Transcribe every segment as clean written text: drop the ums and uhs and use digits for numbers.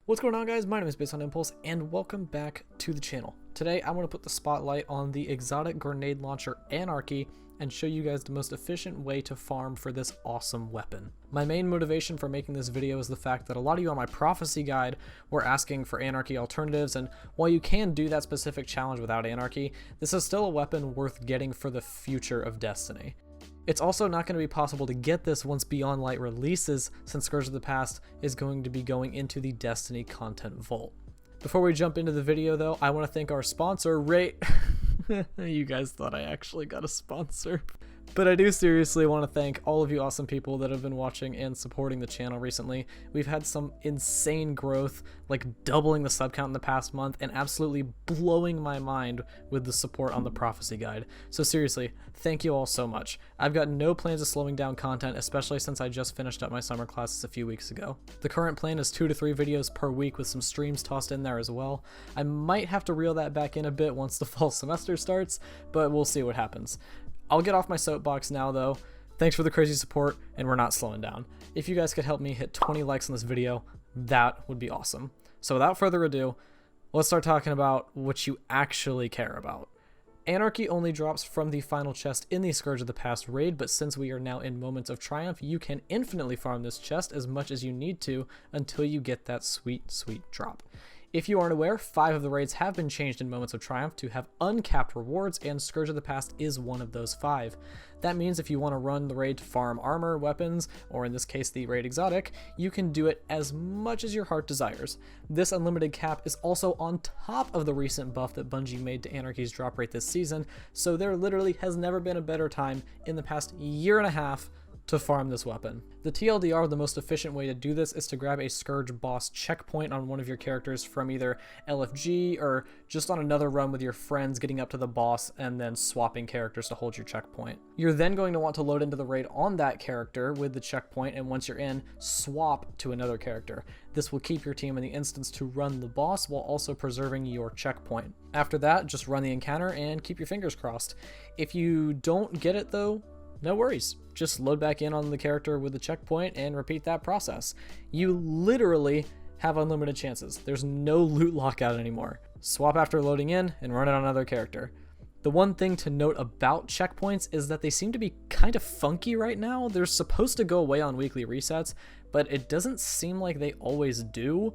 What's going on, guys? My name is BasedOnImpulse and welcome back to the channel. Today I want to put the spotlight on the exotic grenade launcher Anarchy and show you guys the most efficient way to farm for this awesome weapon. My main motivation for making this video is the fact that a lot of you on my prophecy guide were asking for Anarchy alternatives, and while you can do that specific challenge without Anarchy, this is still a weapon worth getting for the future of Destiny. It's also not going to be possible to get this once Beyond Light releases, since Scourge of the Past is going to be going into the Destiny content vault. Before we jump into the video though, I want to thank our sponsor, You guys thought I actually got a sponsor. But I do seriously want to thank all of you awesome people that have been watching and supporting the channel recently. We've had some insane growth, like doubling the sub count in the past month and absolutely blowing my mind with the support on the prophecy guide. So seriously, thank you all so much. I've got no plans of slowing down content, especially since I just finished up my summer classes a few weeks ago. The current plan is 2 to 3 videos per week with some streams tossed in there as well. I might have to reel that back in a bit once the fall semester starts, but we'll see what happens. I'll get off my soapbox now though. Thanks for the crazy support, and we're not slowing down. If you guys could help me hit 20 likes on this video, that would be awesome. So without further ado, let's start talking about what you actually care about. Anarchy only drops from the final chest in the Scourge of the Past raid, but since we are now in Moments of Triumph, you can infinitely farm this chest as much as you need to until you get that sweet, sweet drop. If you aren't aware, 5 of the raids have been changed in Moments of Triumph to have uncapped rewards, and Scourge of the Past is one of those 5. That means if you want to run the raid to farm armor, weapons, or in this case the raid exotic, you can do it as much as your heart desires. This unlimited cap is also on top of the recent buff that Bungie made to Anarchy's drop rate this season, so there literally has never been a better time in the past year and a half to farm this weapon. The TLDR, the most efficient way to do this is to grab a Scourge boss checkpoint on one of your characters from either LFG or just on another run with your friends, getting up to the boss and then swapping characters to hold your checkpoint. You're then going to want to load into the raid on that character with the checkpoint, and once you're in, swap to another character. This will keep your team in the instance to run the boss while also preserving your checkpoint. After that, just run the encounter and keep your fingers crossed. If you don't get it though, no worries. Just load back in on the character with the checkpoint and repeat that process. You literally have unlimited chances. There's no loot lockout anymore. Swap after loading in and run it on another character. The one thing to note about checkpoints is that they seem to be kind of funky right now. They're supposed to go away on weekly resets, but it doesn't seem like they always do.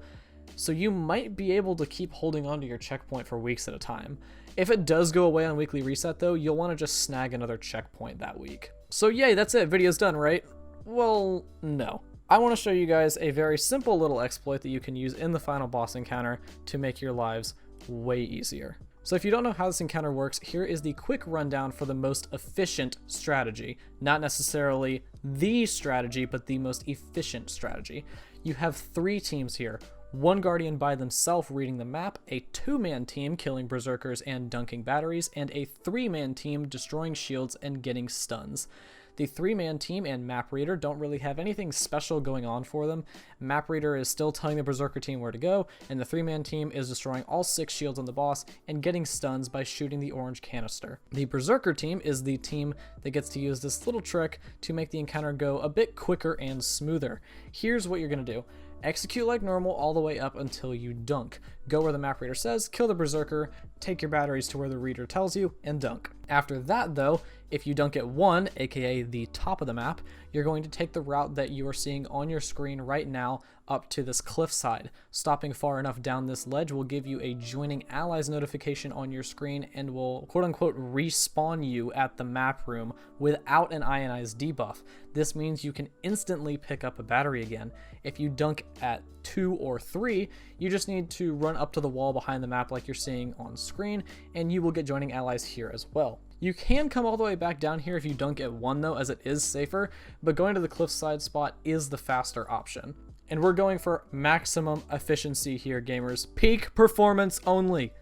So you might be able to keep holding on to your checkpoint for weeks at a time. If it does go away on weekly reset though, you'll want to just snag another checkpoint that week. So yay, that's it, video's done, right? Well, no. I want to show you guys a very simple little exploit that you can use in the final boss encounter to make your lives way easier. So if you don't know how this encounter works, here is the quick rundown for the most efficient strategy. Not necessarily the strategy, but the most efficient strategy. You have 3 teams here. 1 Guardian by themselves reading the map, a 2-man team killing berserkers and dunking batteries, and a 3-man team destroying shields and getting stuns. The 3-man team and map reader don't really have anything special going on for them. Map reader is still telling the berserker team where to go, and the 3-man team is destroying all 6 shields on the boss and getting stuns by shooting the orange canister. The berserker team is the team that gets to use this little trick to make the encounter go a bit quicker and smoother. Here's what you're going to do. Execute like normal all the way up until you dunk. Go where the map reader says, kill the berserker, take your batteries to where the reader tells you, and dunk. After that though, if you dunk at 1, aka the top of the map, you're going to take the route that you are seeing on your screen right now up to this cliffside. Stopping far enough down this ledge will give you a joining allies notification on your screen and will quote unquote respawn you at the map room without an ionized debuff. This means you can instantly pick up a battery again. If you dunk at 2 or 3, you just need to run up to the wall behind the map like you're seeing on screen, and you will get joining allies here as well. You can come all the way back down here if you dunk at 1 though, as it is safer, but going to the cliffside spot is the faster option. And we're going for maximum efficiency here, gamers. Peak performance only.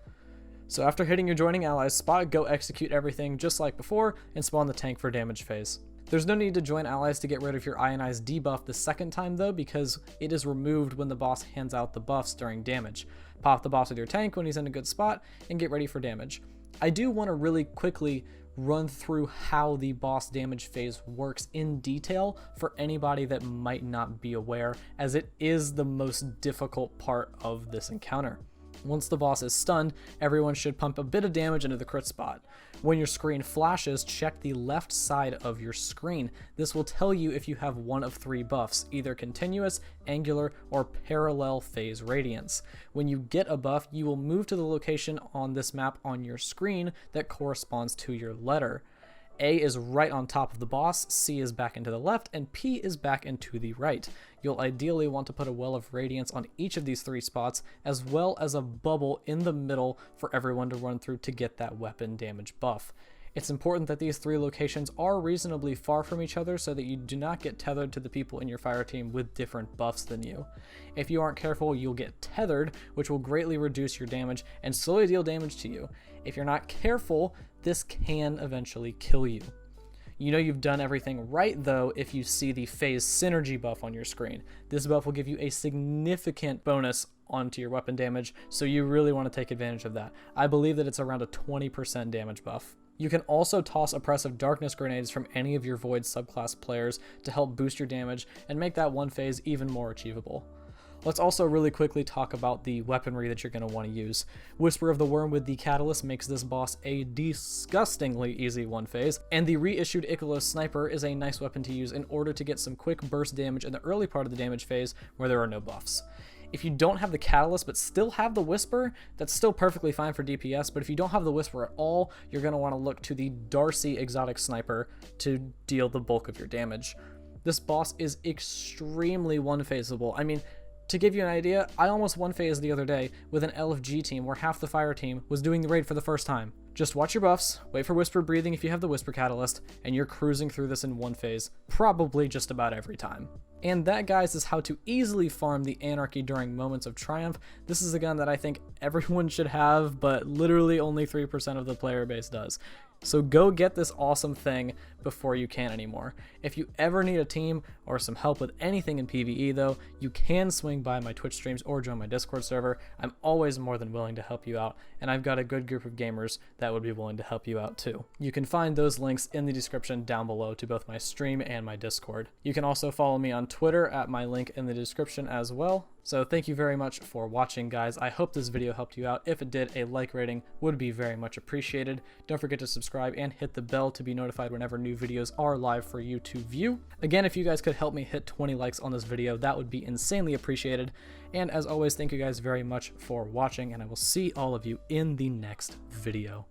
So after hitting your joining allies spot, go execute everything just like before and spawn the tank for damage phase. There's no need to join allies to get rid of your ionized debuff the second time though, because it is removed when the boss hands out the buffs during damage. Pop the boss with your tank when he's in a good spot and get ready for damage. I do want to really quickly run through how the boss damage phase works in detail for anybody that might not be aware, as it is the most difficult part of this encounter. Once the boss is stunned, everyone should pump a bit of damage into the crit spot. When your screen flashes, check the left side of your screen. This will tell you if you have one of 3 buffs, either continuous, angular, or parallel phase radiance. When you get a buff, you will move to the location on this map on your screen that corresponds to your letter. A is right on top of the boss, C is back into the left, and P is back into the right. You'll ideally want to put a well of radiance on each of these 3 spots, as well as a bubble in the middle for everyone to run through to get that weapon damage buff. It's important that these 3 locations are reasonably far from each other so that you do not get tethered to the people in your fire team with different buffs than you. If you aren't careful, you'll get tethered, which will greatly reduce your damage and slowly deal damage to you. If you're not careful, this can eventually kill you. You know you've done everything right though if you see the phase synergy buff on your screen. This buff will give you a significant bonus onto your weapon damage, so you really want to take advantage of that. I believe that it's around a 20% damage buff. You can also toss oppressive darkness grenades from any of your void subclass players to help boost your damage and make that one phase even more achievable. Let's also really quickly talk about the weaponry that you're going to want to use. Whisper of the Worm with the Catalyst makes this boss a disgustingly easy one phase, and the reissued Icalos Sniper is a nice weapon to use in order to get some quick burst damage in the early part of the damage phase where there are no buffs. If you don't have the Catalyst but still have the Whisper, that's still perfectly fine for DPS, but if you don't have the Whisper at all, you're going to want to look to the Darcy Exotic Sniper to deal the bulk of your damage. This boss is extremely one-phaseable. I mean, to give you an idea, I almost one-phased the other day with an LFG team where half the fire team was doing the raid for the first time. Just watch your buffs, wait for Whisper breathing if you have the Whisper Catalyst, and you're cruising through this in one phase, probably just about every time. And that, guys, is how to easily farm the Anarchy during moments of triumph. This is a gun that I think everyone should have, but literally only 3% of the player base does. So go get this awesome thing before you can anymore. If you ever need a team or some help with anything in PvE though, you can swing by my Twitch streams or join my Discord server. I'm always more than willing to help you out, and I've got a good group of gamers that would be willing to help you out too. You can find those links in the description down below to both my stream and my Discord. You can also follow me on Twitter at my link in the description as well. So thank you very much for watching, guys. I hope this video helped you out. If it did, a like rating would be very much appreciated. Don't forget to subscribe and hit the bell to be notified whenever new videos are live for you to view. Again, if you guys could help me hit 20 likes on this video, that would be insanely appreciated. And as always, thank you guys very much for watching, and I will see all of you in the next video.